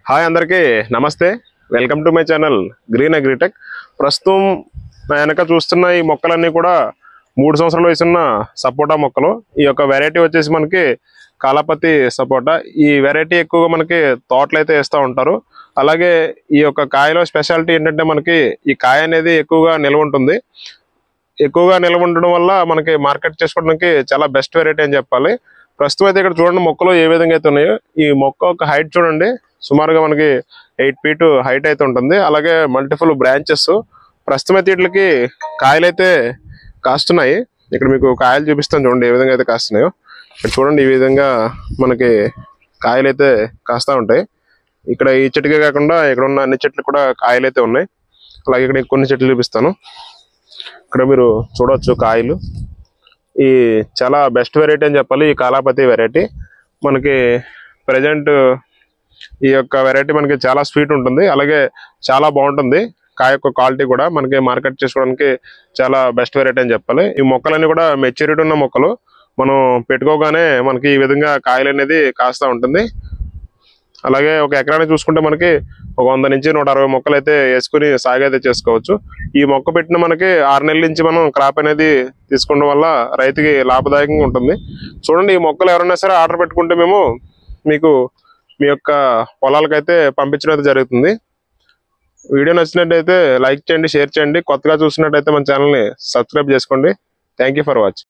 Hi అందరికీ నమస్తే. Welcome to my channel green agritech. ప్రస్తుతం వెనక చూస్తున్న ఈ మొక్కలన్నీ కూడా 3 సంవత్సరాల వయసున్న సపోటా మొక్కలు. ఈ యొక్క వెరైటీ వచ్చేసి మనకి కాలాపతి సపోటా. ఈ వెరైటీ ఎక్కువగా మనకి తోటలు అయితే వేస్తూ ఉంటారు. అలాగే ఈ యొక్క కాయలో స్పెషాలిటీ ఏంటంటే మనకి ఈ కాయ అనేది ఎక్కువగా నిల్వ ఉంటుంది. ఎక్కువగా నిల్వ ఉండడం వల్ల మనకి మార్కెట్ చేసుకోవడానికి చాలా బెస్ట్ వెరైటీ అని చెప్పాలి. ప్రస్తుతం అయితే ఇక్కడ చూడండి మొక్కలు ఏ విధంగా అయితే ఉన్నాయో. ఈ మొక్క ఒక హైట్ చూడండి, సుమారుగా మనకి 8 feet హైట్ అయితే ఉంటుంది. అలాగే మల్టిపుల్ బ్రాంచెస్. ప్రస్తుతం అయితే వీటికి కాయలు అయితే కాస్తున్నాయి. ఇక్కడ మీకు కాయలు చూపిస్తాను చూడండి ఏ విధంగా అయితే కాస్తున్నాయో. ఇక్కడ చూడండి ఈ విధంగా మనకి కాయలు అయితే కాస్తూ ఉంటాయి. ఇక్కడ ఈ చెట్టుకే కాకుండా ఇక్కడ ఉన్న అన్ని చెట్లు కూడా కాయలు అయితే ఉన్నాయి. అలాగే ఇక్కడ కొన్ని చెట్లు చూపిస్తాను. ఇక్కడ మీరు చూడవచ్చు కాయలు. ఈ చాలా బెస్ట్ వెరైటీ అని చెప్పాలి ఈ కాలాపతి వెరైటీ. మనకి ప్రజెంట్ ఈ యొక్క వెరైటీ మనకి చాలా స్వీట్ ఉంటుంది, అలాగే చాలా బాగుంటుంది. కాయ యొక్క క్వాలిటీ కూడా మనకి మార్కెట్ చేసుకోవడానికి చాలా బెస్ట్ వెరైటీ అని చెప్పాలి. ఈ మొక్కలన్నీ కూడా మెచ్యూరిటీ ఉన్న మొక్కలు. మనం పెట్టుకోగానే మనకి ఈ విధంగా కాయలు అనేది కాస్తూ ఉంటుంది. అలాగే ఒక ఎకరానికి చూసుకుంటే మనకి ఒక 100 నుంచి 160 మొక్కలు అయితే వేసుకుని సాగు అయితే చేసుకోవచ్చు. ఈ మొక్క పెట్టిన మనకి 6 నెలల నుంచి మనం క్రాప్ అనేది తీసుకోవడం వల్ల రైతుకి లాభదాయకంగా ఉంటుంది. చూడండి ఈ మొక్కలు ఎవరైనా సరే ఆర్డర్ పెట్టుకుంటే మేము మీకు మీ యొక్క పొలాలకైతే పంపించడం అయితే జరుగుతుంది. వీడియో నచ్చినట్టయితే లైక్ చేయండి, షేర్ చేయండి. కొత్తగా చూసినట్టయితే మన ఛానల్ని సబ్స్క్రైబ్ చేసుకోండి. Thank you for watching.